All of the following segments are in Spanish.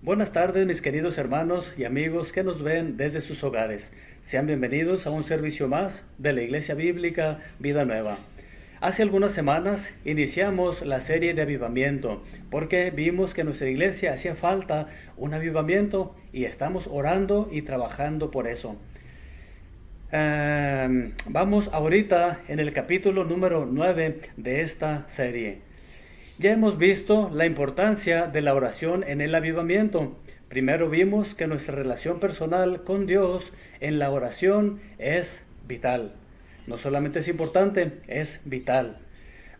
Buenas tardes, mis queridos hermanos y amigos que nos ven desde sus hogares. Sean bienvenidos a un servicio más de la Iglesia Bíblica Vida Nueva. Hace algunas semanas iniciamos la serie de avivamiento porque vimos que en nuestra iglesia hacía falta un avivamiento y estamos orando y trabajando por eso. Vamos ahorita en el capítulo número 9 de esta serie. Ya hemos visto la importancia de la oración en el avivamiento. Primero vimos que nuestra relación personal con Dios en la oración es vital. No solamente es importante, es vital.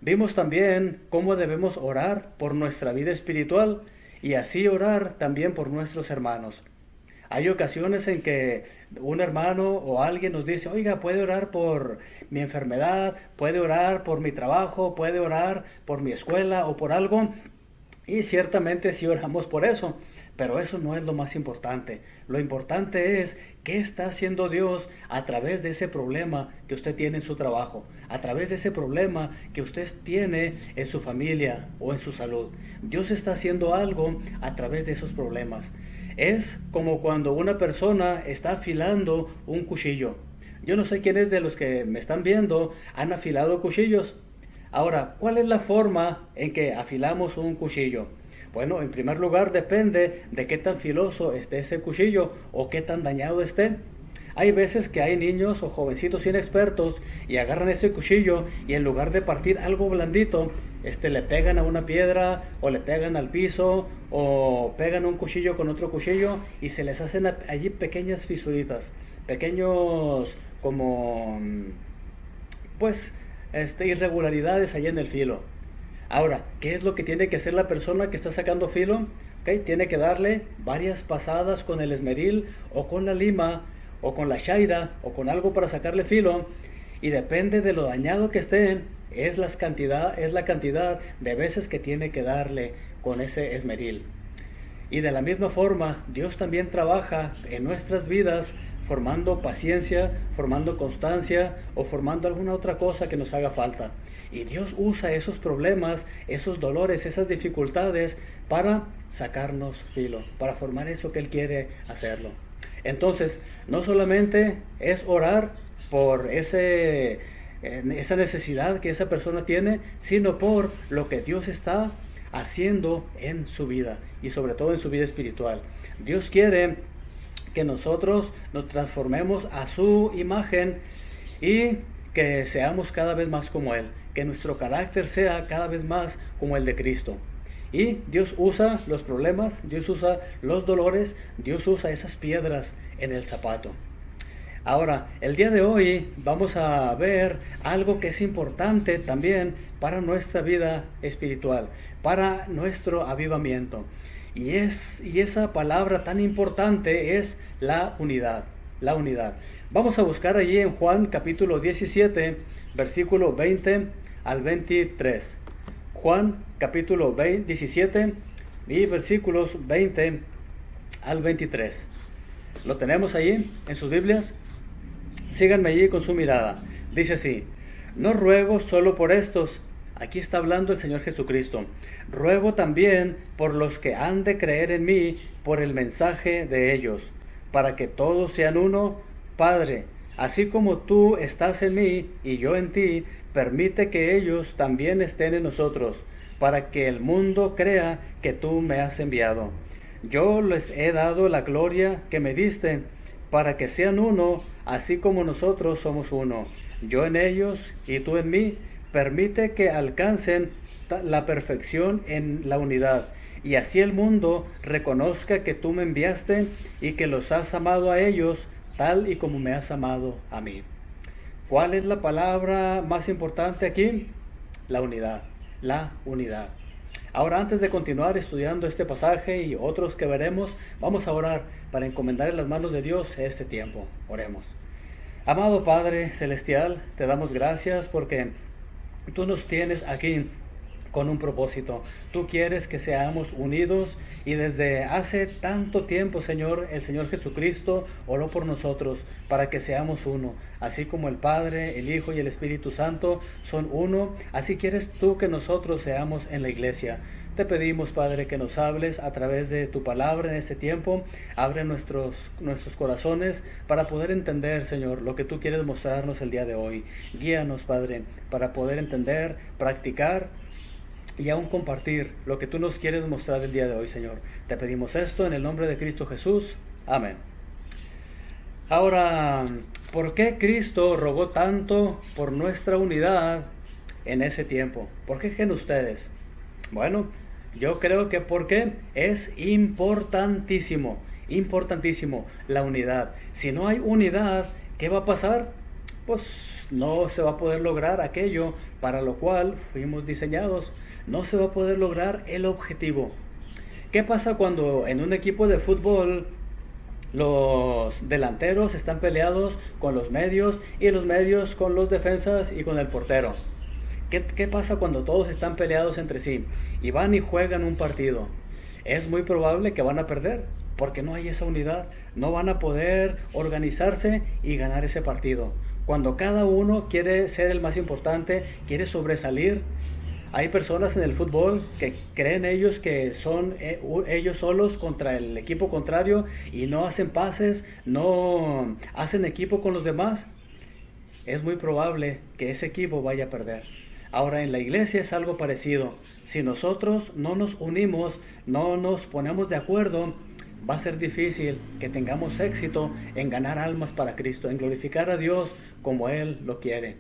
Vimos también cómo debemos orar por nuestra vida espiritual y así orar también por nuestros hermanos. Hay ocasiones en que un hermano o alguien nos dice, oiga, puede orar por mi enfermedad, puede orar por mi trabajo, puede orar por mi escuela o por algo. Y ciertamente sí oramos por eso, pero eso no es lo más importante. Lo importante es qué está haciendo Dios a través de ese problema que usted tiene en su trabajo, a través de ese problema que usted tiene en su familia o en su salud. Dios está haciendo algo a través de esos problemas. Es como cuando una persona está afilando un cuchillo. Yo no sé quiénes de los que me están viendo han afilado cuchillos. Ahora, ¿cuál es la forma en que afilamos un cuchillo? Bueno, en primer lugar depende de qué tan filoso esté ese cuchillo o qué tan dañado esté. Hay veces que hay niños o jovencitos inexpertos y agarran ese cuchillo y en lugar de partir algo blandito, le pegan a una piedra o le pegan al piso o pegan un cuchillo con otro cuchillo y se les hacen allí pequeñas fisuritas, pequeños como pues irregularidades allí en el filo. Ahora, ¿qué es lo que tiene que hacer la persona que está sacando filo? ¿Okay? Tiene que darle varias pasadas con el esmeril o con la lima o con la shaira o con algo para sacarle filo, y depende de lo dañado que estén, es la cantidad de veces que tiene que darle con ese esmeril. Y de la misma forma, Dios también trabaja en nuestras vidas formando paciencia, formando constancia o formando alguna otra cosa que nos haga falta. Y Dios usa esos problemas, esos dolores, esas dificultades para sacarnos filo, para formar eso que Él quiere hacerlo. Entonces, no solamente es orar por esa necesidad que esa persona tiene, sino por lo que Dios está haciendo en su vida y sobre todo en su vida espiritual. Dios quiere que nosotros nos transformemos a su imagen y que seamos cada vez más como Él, que nuestro carácter sea cada vez más como el de Cristo. Y Dios usa los problemas, Dios usa los dolores, Dios usa esas piedras en el zapato. Ahora, el día de hoy vamos a ver algo que es importante también para nuestra vida espiritual, para nuestro avivamiento. Y esa palabra tan importante es la unidad, la unidad. Vamos a buscar allí en Juan capítulo 17, versículo 20 al 23. Juan capítulo 17 y versículos 20 al 23. ¿Lo tenemos allí en sus Biblias? Síganme allí con su mirada. Dice así: no ruego solo por estos. Aquí está hablando el Señor Jesucristo. Ruego también por los que han de creer en mí por el mensaje de ellos, para que todos sean uno. Padre, así como tú estás en mí y yo en ti, permite que ellos también estén en nosotros, para que el mundo crea que tú me has enviado. Yo les he dado la gloria que me diste, para que sean uno, así como nosotros somos uno. Yo en ellos y tú en mí. Permite que alcancen la perfección en la unidad, y así el mundo reconozca que tú me enviaste y que los has amado a ellos tal y como me has amado a mí. ¿Cuál es la palabra más importante aquí? La unidad, la unidad. Ahora, antes de continuar estudiando este pasaje y otros que veremos, vamos a orar para encomendar en las manos de Dios este tiempo. Oremos. Amado Padre Celestial, te damos gracias porque tú nos tienes aquí con un propósito. Tú quieres que seamos unidos, y desde hace tanto tiempo, Señor, el Señor Jesucristo oró por nosotros para que seamos uno. Así como el Padre, el Hijo y el Espíritu Santo son uno, así quieres tú que nosotros seamos en la iglesia. Te pedimos, Padre, que nos hables a través de tu palabra en este tiempo. Abre nuestros corazones para poder entender, Señor, lo que tú quieres mostrarnos el día de hoy. Guíanos, Padre, para poder entender, practicar y aún compartir lo que tú nos quieres mostrar el día de hoy, Señor. Te pedimos esto en el nombre de Cristo Jesús. Amén. Ahora, ¿por qué Cristo rogó tanto por nuestra unidad en ese tiempo? ¿Por qué creen ustedes? Bueno, yo creo que porque es importantísimo, importantísimo la unidad. Si no hay unidad, ¿qué va a pasar? Pues no se va a poder lograr aquello para lo cual fuimos diseñados. No se va a poder lograr el objetivo. ¿Qué pasa cuando en un equipo de fútbol los delanteros están peleados con los medios y los medios con los defensas y con el portero? ¿Qué pasa cuando todos están peleados entre sí y van y juegan un partido? Es muy probable que van a perder porque no hay esa unidad. No van a poder organizarse y ganar ese partido. Cuando cada uno quiere ser el más importante, quiere sobresalir. Hay personas en el fútbol que creen ellos que son ellos solos contra el equipo contrario y no hacen pases, no hacen equipo con los demás. Es muy probable que ese equipo vaya a perder. Ahora en la iglesia es algo parecido. Si nosotros no nos unimos, no nos ponemos de acuerdo, va a ser difícil que tengamos éxito en ganar almas para Cristo, en glorificar a Dios como Él lo quiere.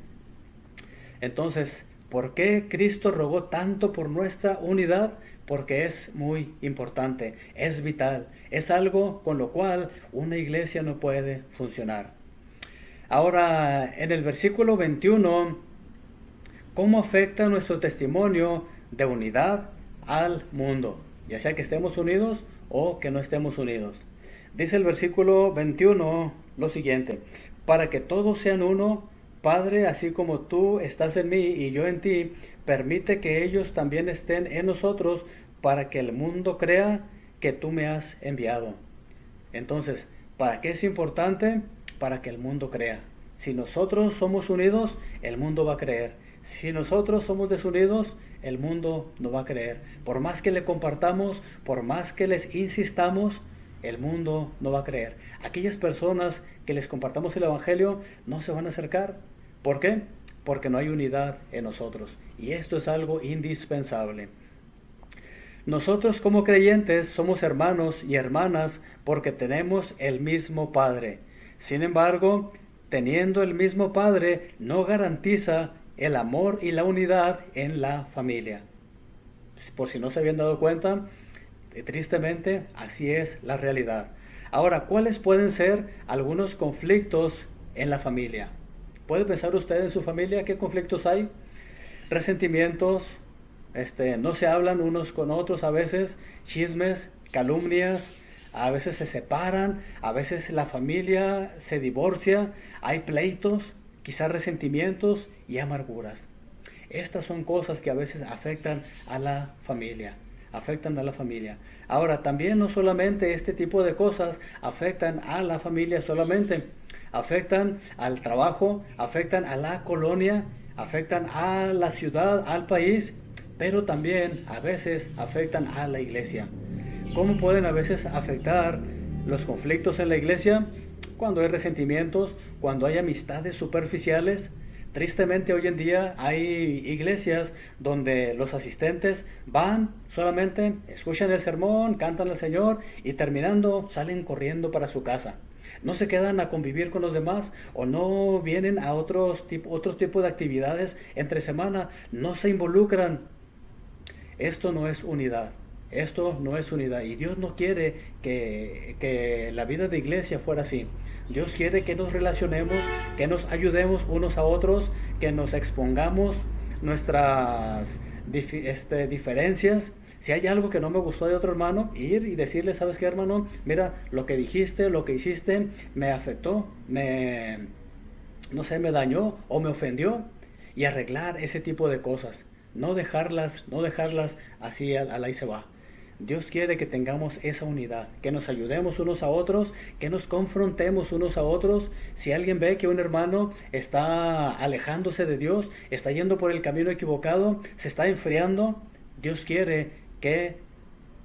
Entonces, ¿por qué Cristo rogó tanto por nuestra unidad? Porque es muy importante, es vital, es algo con lo cual una iglesia no puede funcionar. Ahora, en el versículo 21, ¿cómo afecta nuestro testimonio de unidad al mundo? Ya sea que estemos unidos o que no estemos unidos. Dice el versículo 21 lo siguiente: para que todos sean uno, Padre, así como tú estás en mí y yo en ti, permite que ellos también estén en nosotros, para que el mundo crea que tú me has enviado. Entonces, ¿para qué es importante? Para que el mundo crea. Si nosotros somos unidos, el mundo va a creer. Si nosotros somos desunidos, el mundo no va a creer. Por más que le compartamos, por más que les insistamos, el mundo no va a creer. Aquellas personas que les compartamos el Evangelio no se van a acercar. ¿Por qué? Porque no hay unidad en nosotros. Y esto es algo indispensable. Nosotros como creyentes somos hermanos y hermanas porque tenemos el mismo Padre. Sin embargo, teniendo el mismo Padre no garantiza el amor y la unidad en la familia. Por si no se habían dado cuenta, tristemente así es la realidad. Ahora, ¿cuáles pueden ser algunos conflictos en la familia? ¿Puede pensar usted en su familia qué conflictos hay? Resentimientos, no se hablan unos con otros a veces, chismes, calumnias, a veces se separan, a veces la familia se divorcia, hay pleitos, quizás resentimientos y amarguras. Estas son cosas que a veces afectan a la familia. Ahora, también no solamente este tipo de cosas afectan a la familia solamente, afectan al trabajo, afectan a la colonia, afectan a la ciudad, al país, pero también a veces afectan a la iglesia. ¿Cómo pueden a veces afectar los conflictos en la iglesia? Cuando hay resentimientos, cuando hay amistades superficiales. Tristemente hoy en día hay iglesias donde los asistentes van, solamente escuchan el sermón, cantan al Señor y terminando salen corriendo para su casa. No se quedan a convivir con los demás o no vienen a otros tipos de actividades entre semana, no se involucran. Esto no es unidad. Esto no es unidad y Dios no quiere que la vida de iglesia fuera así. Dios quiere que nos relacionemos, que nos ayudemos unos a otros, que nos expongamos nuestras diferencias. Si hay algo que no me gustó de otro hermano, ir y decirle: ¿sabes qué, hermano? Mira, lo que dijiste, lo que hiciste, me afectó, me dañó o me ofendió. Y arreglar ese tipo de cosas. No dejarlas así al ahí se va. Dios quiere que tengamos esa unidad, que nos ayudemos unos a otros, que nos confrontemos unos a otros. Si alguien ve que un hermano está alejándose de Dios, está yendo por el camino equivocado, se está enfriando, Dios quiere que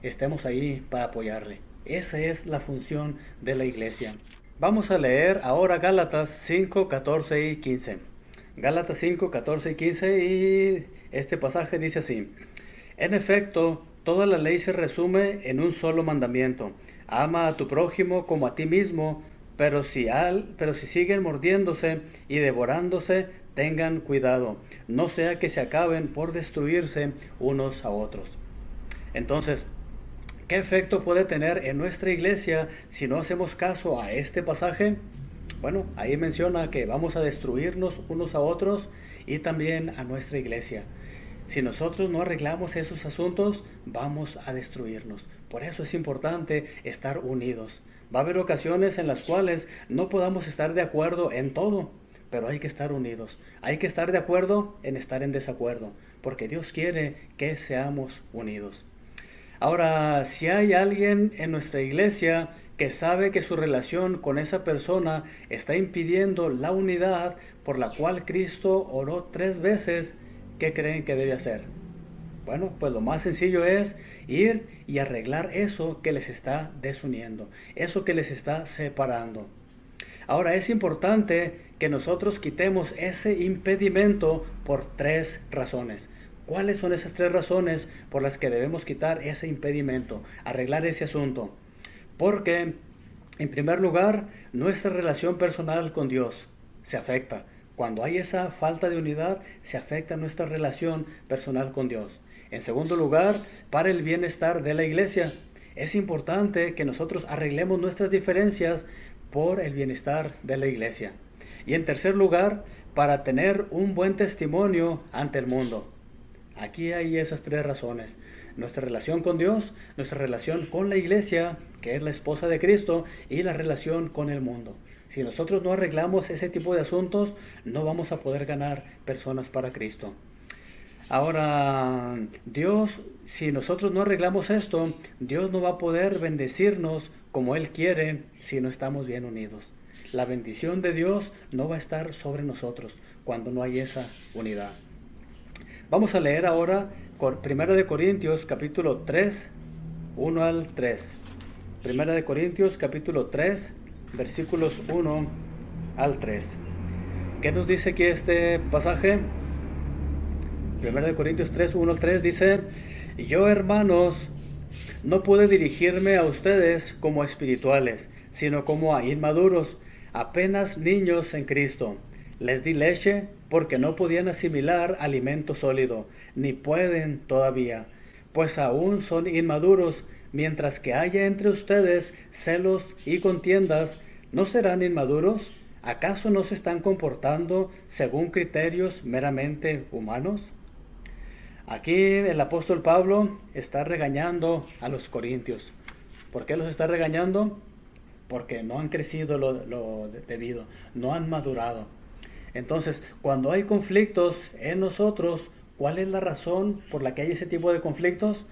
estemos ahí para apoyarle. Esa es la función de la iglesia. Vamos a leer ahora Gálatas 5, 14 y 15. Gálatas 5, 14 y 15, y este pasaje dice así: En efecto, toda la ley se resume en un solo mandamiento: ama a tu prójimo como a ti mismo. Pero si siguen mordiéndose y devorándose, tengan cuidado, no sea que se acaben por destruirse unos a otros. Entonces, ¿qué efecto puede tener en nuestra iglesia si no hacemos caso a este pasaje? Bueno, ahí menciona que vamos a destruirnos unos a otros y también a nuestra iglesia. Si nosotros no arreglamos esos asuntos, vamos a destruirnos. Por eso es importante estar unidos. Va a haber ocasiones en las cuales no podamos estar de acuerdo en todo, pero hay que estar unidos. Hay que estar de acuerdo en estar en desacuerdo, porque Dios quiere que seamos unidos. Ahora, si hay alguien en nuestra iglesia que sabe que su relación con esa persona está impidiendo la unidad por la cual Cristo oró 3 veces, ¿qué creen que debe hacer? Bueno, pues lo más sencillo es ir y arreglar eso que les está desuniendo, eso que les está separando. Ahora, es importante que nosotros quitemos ese impedimento por 3 razones. ¿Cuáles son esas 3 razones por las que debemos quitar ese impedimento, arreglar ese asunto? Porque, en primer lugar, nuestra relación personal con Dios se afecta. Cuando hay esa falta de unidad, se afecta nuestra relación personal con Dios. En segundo lugar, para el bienestar de la iglesia. Es importante que nosotros arreglemos nuestras diferencias por el bienestar de la iglesia. Y en tercer lugar, para tener un buen testimonio ante el mundo. Aquí hay esas 3 razones: nuestra relación con Dios, nuestra relación con la iglesia, que es la esposa de Cristo, y la relación con el mundo. Si nosotros no arreglamos ese tipo de asuntos, no vamos a poder ganar personas para Cristo. Ahora, Dios, si nosotros no arreglamos esto, Dios no va a poder bendecirnos como Él quiere si no estamos bien unidos. La bendición de Dios no va a estar sobre nosotros cuando no hay esa unidad. Vamos a leer ahora 1 de Corintios capítulo 3, 1 al 3. 1 de Corintios capítulo 3, versículos 1 al 3. ¿Qué nos dice aquí este pasaje? 1 de Corintios 3, 1 al 3 dice: Yo, hermanos, no pude dirigirme a ustedes como a espirituales, sino como a inmaduros, apenas niños en Cristo. Les di leche porque no podían asimilar alimento sólido, ni pueden todavía, pues aún son inmaduros. Mientras que haya entre ustedes celos y contiendas, ¿no serán inmaduros? ¿Acaso no se están comportando según criterios meramente humanos? Aquí el apóstol Pablo está regañando a los corintios. ¿Por qué los está regañando? Porque no han crecido lo debido, no han madurado. Entonces, cuando hay conflictos en nosotros, ¿cuál es la razón por la que hay ese tipo de conflictos?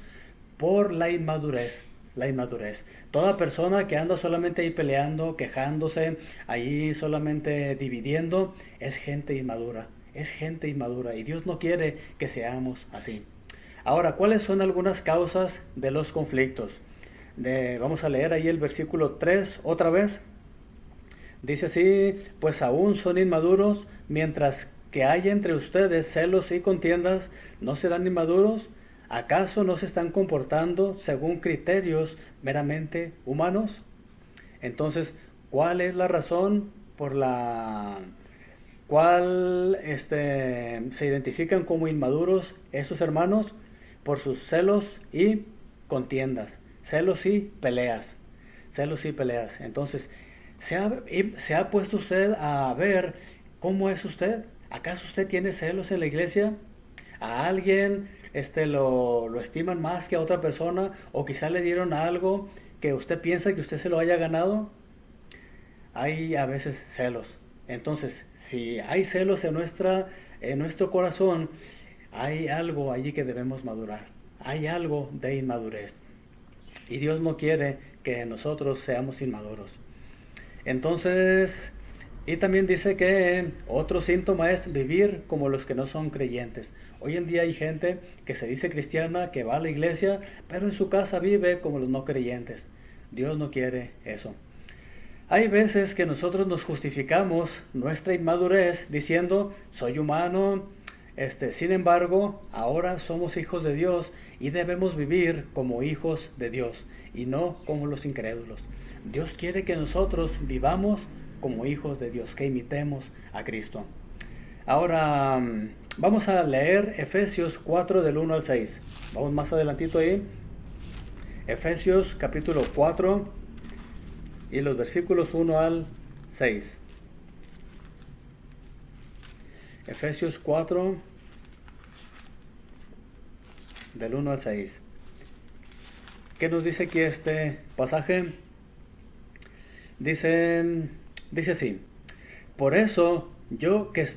Por la inmadurez. La inmadurez. Toda persona que anda solamente ahí peleando, quejándose, ahí solamente dividiendo, es gente inmadura. Es gente inmadura y Dios no quiere que seamos así. Ahora, ¿cuáles son algunas causas de los conflictos? Vamos a leer ahí el versículo 3 otra vez. Dice así: pues aún son inmaduros, mientras que hay entre ustedes celos y contiendas, ¿no serán inmaduros? ¿Acaso no se están comportando según criterios meramente humanos? Entonces, ¿cuál es la razón por la cual se identifican como inmaduros esos hermanos? Por sus celos y contiendas, celos y peleas, celos y peleas. Entonces, ¿se ha puesto usted a ver cómo es usted? ¿Acaso usted tiene celos en la iglesia? ¿A alguien lo estiman más que a otra persona? ¿O quizá le dieron algo que usted piensa que usted se lo haya ganado? Hay a veces celos. Entonces, si hay celos en nuestro corazón, hay algo allí que debemos madurar. Hay algo de inmadurez. Y Dios no quiere que nosotros seamos inmaduros. Entonces, Y también dice que otro síntoma es vivir como los que no son creyentes. Hoy en día hay gente que se dice cristiana, que va a la iglesia, pero en su casa vive como los no creyentes. Dios no quiere eso. Hay veces que nosotros nos justificamos nuestra inmadurez diciendo, soy humano, sin embargo, ahora somos hijos de Dios y debemos vivir como hijos de Dios y no como los incrédulos. Dios quiere que nosotros vivamos como hijos de Dios, que imitemos a Cristo. Ahora vamos a leer Efesios 4 del 1 al 6. Vamos más adelantito ahí. Efesios capítulo 4 y los versículos 1 al 6. Efesios 4 del 1 al 6. ¿Qué nos dice aquí este pasaje? Dice así: Por eso yo que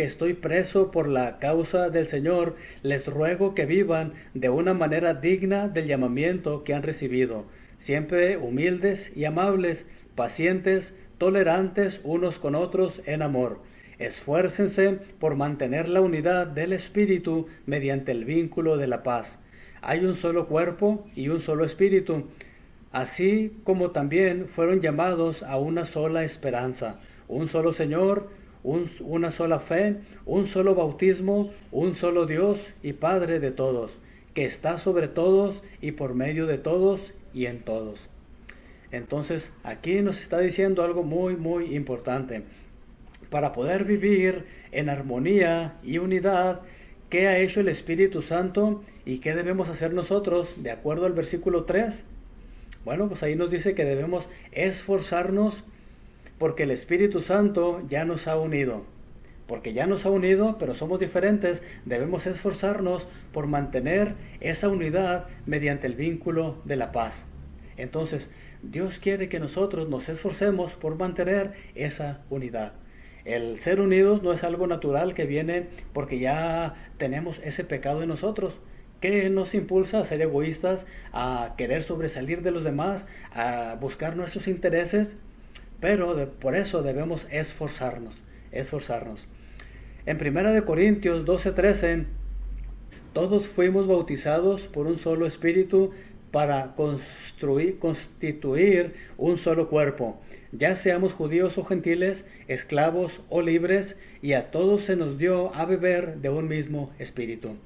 estoy preso por la causa del Señor, les ruego que vivan de una manera digna del llamamiento que han recibido, siempre humildes y amables, pacientes, tolerantes unos con otros en amor. Esfuércense por mantener la unidad del Espíritu mediante el vínculo de la paz. Hay un solo cuerpo y un solo Espíritu, así como también fueron llamados a una sola esperanza, un solo Señor, una sola fe, un solo bautismo, un solo Dios y Padre de todos, que está sobre todos y por medio de todos y en todos. Entonces, aquí nos está diciendo algo muy, muy importante. Para poder vivir en armonía y unidad, ¿qué ha hecho el Espíritu Santo y qué debemos hacer nosotros de acuerdo al versículo 3? Bueno, pues ahí nos dice que debemos esforzarnos porque el Espíritu Santo ya nos ha unido. Porque ya nos ha unido, pero somos diferentes, debemos esforzarnos por mantener esa unidad mediante el vínculo de la paz. Entonces, Dios quiere que nosotros nos esforcemos por mantener esa unidad. El ser unidos no es algo natural que viene porque ya tenemos ese pecado en nosotros, que nos impulsa a ser egoístas, a querer sobresalir de los demás, a buscar nuestros intereses, pero por eso debemos esforzarnos. En 1 Corintios 12:13, todos fuimos bautizados por un solo espíritu para constituir un solo cuerpo, ya seamos judíos o gentiles, esclavos o libres, y a todos se nos dio a beber de un mismo espíritu.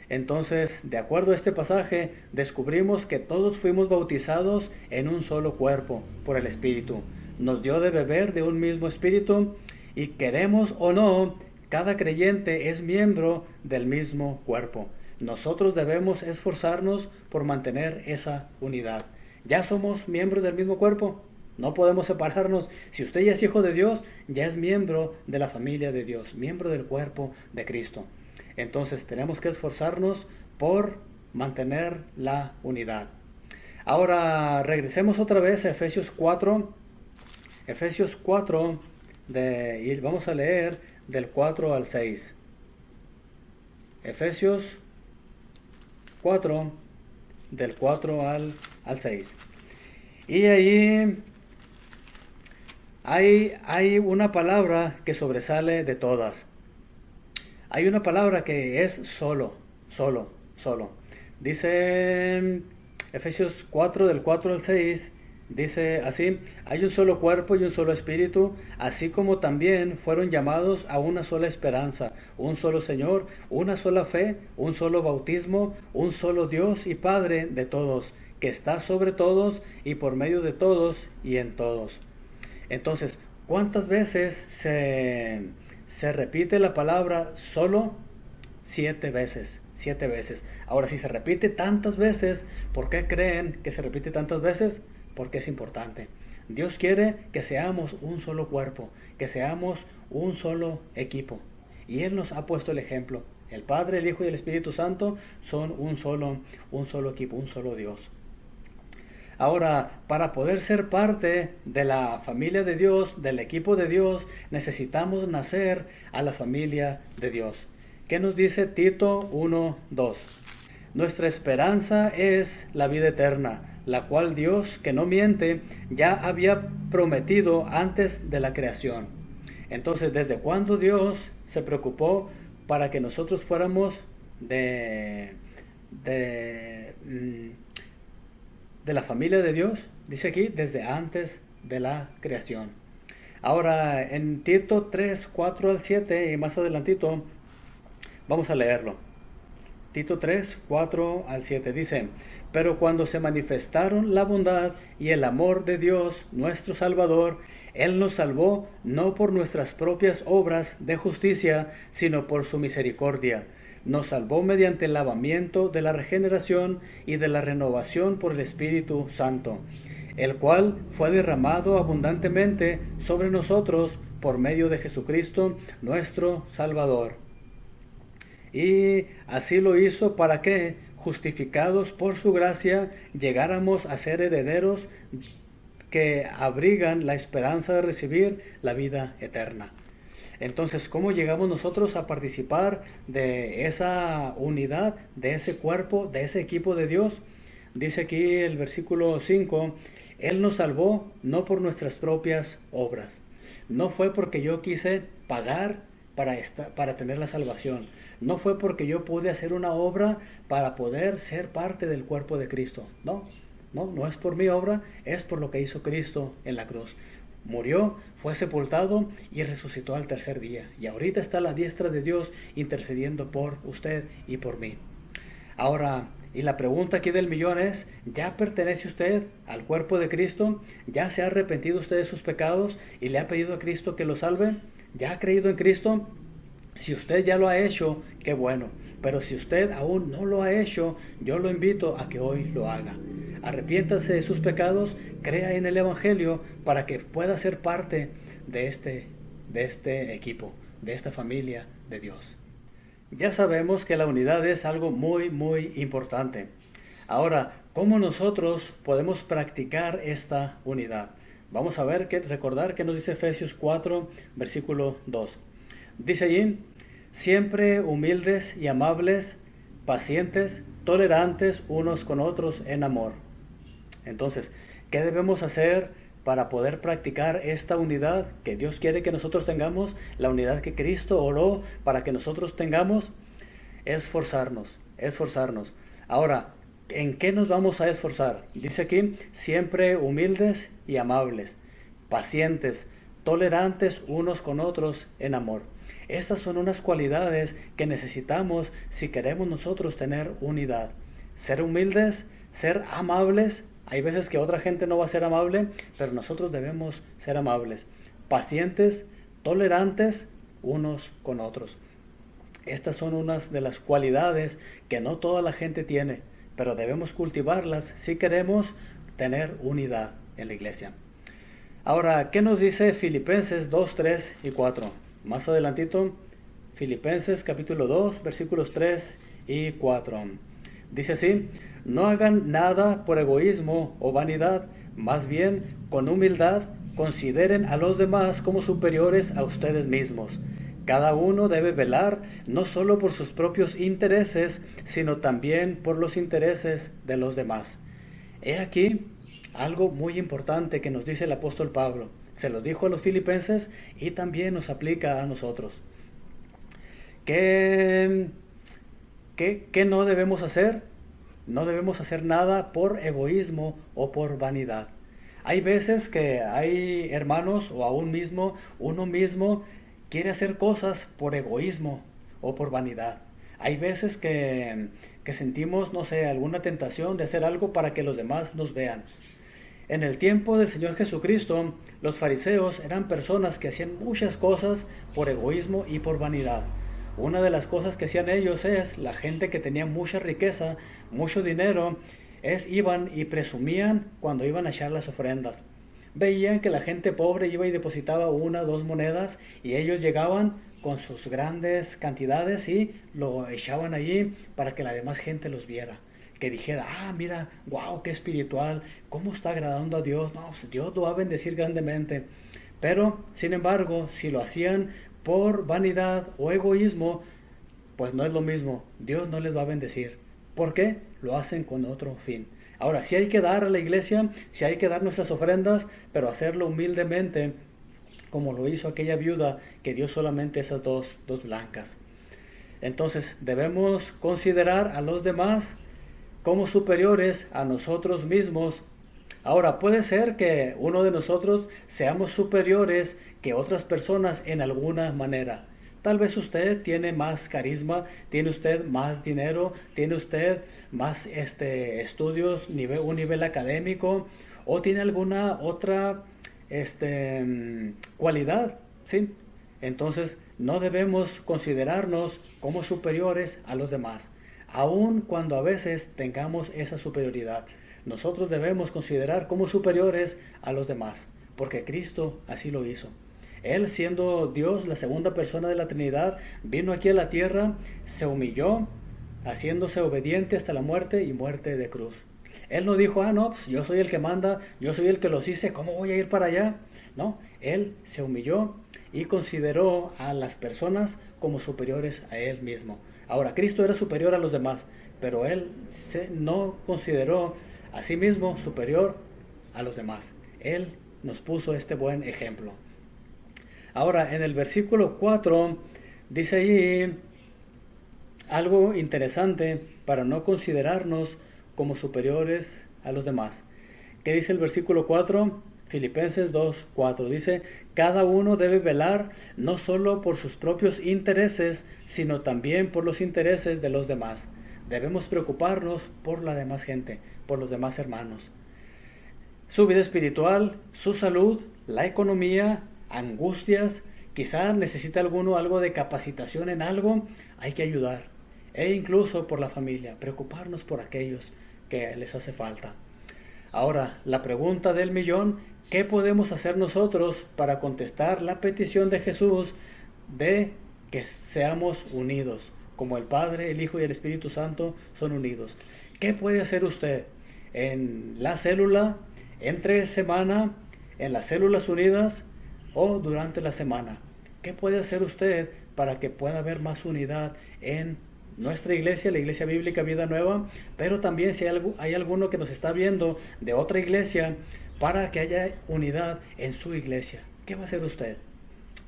Entonces, de acuerdo a este pasaje, descubrimos que todos fuimos bautizados en un solo cuerpo por el Espíritu. Nos dio de beber de un mismo espíritu y queremos o no, cada creyente es miembro del mismo cuerpo. Nosotros debemos esforzarnos por mantener esa unidad. Ya somos miembros del mismo cuerpo, no podemos separarnos. Si usted ya es hijo de Dios, ya es miembro de la familia de Dios, miembro del cuerpo de Cristo. Entonces tenemos que esforzarnos por mantener la unidad. Ahora regresemos otra vez a Efesios 4. Efesios 4, y vamos a leer del 4 al 6. Efesios 4, del 4 al 6. Y ahí hay una palabra que sobresale de todas. Hay una palabra que es solo. Dice Efesios 4, del 4 al 6, dice así: hay un solo cuerpo y un solo espíritu, así como también fueron llamados a una sola esperanza, un solo Señor, una sola fe, un solo bautismo, un solo Dios y Padre de todos, que está sobre todos y por medio de todos y en todos. Entonces, ¿cuántas veces se repite la palabra solo? 7 veces. 7 veces. Ahora, si se repite tantas veces, ¿por qué creen que se repite tantas veces? Porque es importante. Dios quiere que seamos un solo cuerpo, que seamos un solo equipo. Y Él nos ha puesto el ejemplo. El Padre, el Hijo y el Espíritu Santo son un solo equipo, un solo Dios. Ahora, para poder ser parte de la familia de Dios, del equipo de Dios, necesitamos nacer a la familia de Dios. ¿Qué nos dice Tito 1:2? Nuestra esperanza es la vida eterna, la cual Dios, que no miente, ya había prometido antes de la creación. Entonces, ¿desde cuándo Dios se preocupó para que nosotros fuéramos de, mm, de la familia de Dios? Dice aquí, desde antes de la creación. Ahora, en Tito 3, 4 al 7, y más adelantito, vamos a leerlo. Tito 3, 4 al 7 dice, pero cuando se manifestaron la bondad y el amor de Dios, nuestro Salvador, Él nos salvó no por nuestras propias obras de justicia, sino por su misericordia. Nos salvó mediante el lavamiento de la regeneración y de la renovación por el Espíritu Santo, el cual fue derramado abundantemente sobre nosotros por medio de Jesucristo, nuestro Salvador. Y así lo hizo para que, justificados por su gracia, llegáramos a ser herederos que abrigan la esperanza de recibir la vida eterna. Entonces, ¿cómo llegamos nosotros a participar de esa unidad, de ese cuerpo, de ese equipo de Dios? Dice aquí el versículo 5, Él nos salvó no por nuestras propias obras. No fue porque yo quise pagar para tener la salvación. No fue porque yo pude hacer una obra para poder ser parte del cuerpo de Cristo. No es por mi obra, es por lo que hizo Cristo en la cruz. Murió, fue sepultado y resucitó al tercer día. Y ahorita está a la diestra de Dios intercediendo por usted y por mí. Ahora, y la pregunta aquí del millón es, ¿ya pertenece usted al cuerpo de Cristo? ¿Ya se ha arrepentido usted de sus pecados y le ha pedido a Cristo que lo salve? ¿Ya ha creído en Cristo? Si usted ya lo ha hecho, qué bueno. Pero si usted aún no lo ha hecho, yo lo invito a que hoy lo haga. Arrepiéntase de sus pecados, crea en el Evangelio para que pueda ser parte de este equipo, de esta familia de Dios. Ya sabemos que la unidad es algo muy, muy importante. Ahora, ¿cómo nosotros podemos practicar esta unidad? Vamos a recordar que nos dice Efesios 4, versículo 2. Dice allí, siempre humildes y amables, pacientes, tolerantes unos con otros en amor. Entonces, ¿qué debemos hacer para poder practicar esta unidad que Dios quiere que nosotros tengamos? La unidad que Cristo oró para que nosotros tengamos. Esforzarnos. Ahora, ¿en qué nos vamos a esforzar? Dice aquí, siempre humildes y amables, pacientes, tolerantes unos con otros en amor. Estas son unas cualidades que necesitamos si queremos nosotros tener unidad. Ser humildes, ser amables. Hay veces que otra gente no va a ser amable, pero nosotros debemos ser amables. Pacientes, tolerantes unos con otros. Estas son unas de las cualidades que no toda la gente tiene, pero debemos cultivarlas si queremos tener unidad en la iglesia. Ahora, ¿qué nos dice Filipenses 2, 3 y 4? Más adelantito, Filipenses capítulo 2, versículos 3 y 4. Dice así, no hagan nada por egoísmo o vanidad, más bien con humildad consideren a los demás como superiores a ustedes mismos. Cada uno debe velar no solo por sus propios intereses, sino también por los intereses de los demás. He aquí algo muy importante que nos dice el apóstol Pablo. Se lo dijo a los filipenses y también nos aplica a nosotros. ¿Qué no debemos hacer? No debemos hacer nada por egoísmo o por vanidad. Hay veces que hay hermanos o aún mismo, uno mismo quiere hacer cosas por egoísmo o por vanidad. Hay veces que sentimos, no sé, alguna tentación de hacer algo para que los demás nos vean. En el tiempo del Señor Jesucristo, los fariseos eran personas que hacían muchas cosas por egoísmo y por vanidad. Una de las cosas que hacían ellos es, la gente que tenía mucha riqueza, mucho dinero, iban y presumían cuando iban a echar las ofrendas. Veían que la gente pobre iba y depositaba 1 o 2 monedas y ellos llegaban con sus grandes cantidades y lo echaban allí para que la demás gente los viera. Que dijera, mira, wow, qué espiritual, cómo está agradando a Dios. No, pues Dios lo va a bendecir grandemente. Pero, sin embargo, si lo hacían por vanidad o egoísmo, pues no es lo mismo. Dios no les va a bendecir. ¿Por qué? Lo hacen con otro fin. Ahora, sí hay que dar a la iglesia, sí hay que dar nuestras ofrendas, pero hacerlo humildemente, como lo hizo aquella viuda que dio solamente esas dos blancas. Entonces debemos considerar a los demás como superiores a nosotros mismos. Ahora, puede ser que uno de nosotros seamos superiores que otras personas en alguna manera. Tal vez usted tiene más carisma, tiene usted más dinero, tiene usted más estudios, un nivel académico, o tiene alguna otra cualidad, ¿sí? Entonces, no debemos considerarnos como superiores a los demás, aun cuando a veces tengamos esa superioridad. Nosotros debemos considerar como superiores a los demás, porque Cristo así lo hizo. Él, siendo Dios, la segunda persona de la Trinidad, vino aquí a la tierra, se humilló, haciéndose obediente hasta la muerte y muerte de cruz. Él no dijo, no, pues yo soy el que manda, yo soy el que los hice, ¿cómo voy a ir para allá? No, Él se humilló y consideró a las personas como superiores a Él mismo. Ahora, Cristo era superior a los demás, pero Él no consideró a sí mismo superior a los demás. Él nos puso este buen ejemplo. Ahora, en el versículo 4 dice allí algo interesante para no considerarnos como superiores a los demás. ¿Qué dice el versículo 4? Filipenses 2:4 dice, cada uno debe velar no solo por sus propios intereses, sino también por los intereses de los demás. Debemos preocuparnos por la demás gente, por los demás hermanos. Su vida espiritual, su salud, la economía, angustias, quizá necesita alguno algo de capacitación en algo, hay que ayudar. E incluso por la familia, preocuparnos por aquellos que les hace falta. Ahora, la pregunta del millón, ¿qué podemos hacer nosotros para contestar la petición de Jesús de que seamos unidos? Como el Padre, el Hijo y el Espíritu Santo son unidos. ¿Qué puede hacer usted en la célula, entre semana, en las células unidas o durante la semana? ¿Qué puede hacer usted para que pueda haber más unidad en nuestra iglesia, la Iglesia Bíblica Vida Nueva, pero también si hay alguno que nos está viendo de otra iglesia, para que haya unidad en su iglesia? ¿Qué va a hacer usted?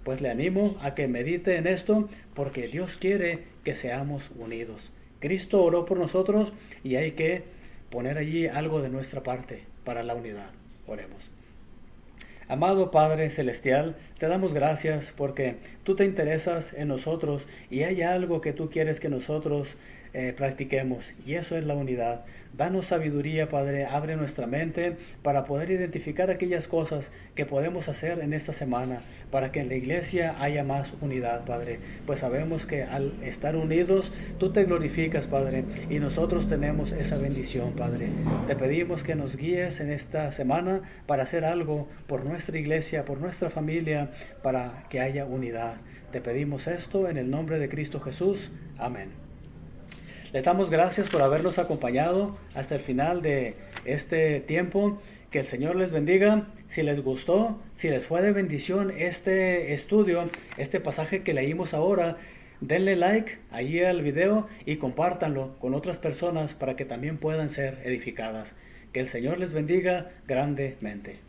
Pues le animo a que medite en esto, porque Dios quiere que seamos unidos. Cristo oró por nosotros y hay que poner allí algo de nuestra parte para la unidad. Oremos. Amado Padre Celestial, te damos gracias porque tú te interesas en nosotros y hay algo que tú quieres que nosotros practiquemos, y eso es la unidad. Danos sabiduría, Padre, abre nuestra mente para poder identificar aquellas cosas que podemos hacer en esta semana para que en la iglesia haya más unidad, Padre, pues sabemos que al estar unidos tú te glorificas, Padre, y nosotros tenemos esa bendición, Padre. Te pedimos que nos guíes en esta semana para hacer algo por nuestra iglesia, por nuestra familia, para que haya unidad. Te pedimos esto en el nombre de Cristo Jesús. Amén. Les damos gracias por habernos acompañado hasta el final de este tiempo. Que el Señor les bendiga. Si les gustó, si les fue de bendición este estudio, este pasaje que leímos ahora, denle like ahí al video y compártanlo con otras personas para que también puedan ser edificadas. Que el Señor les bendiga grandemente.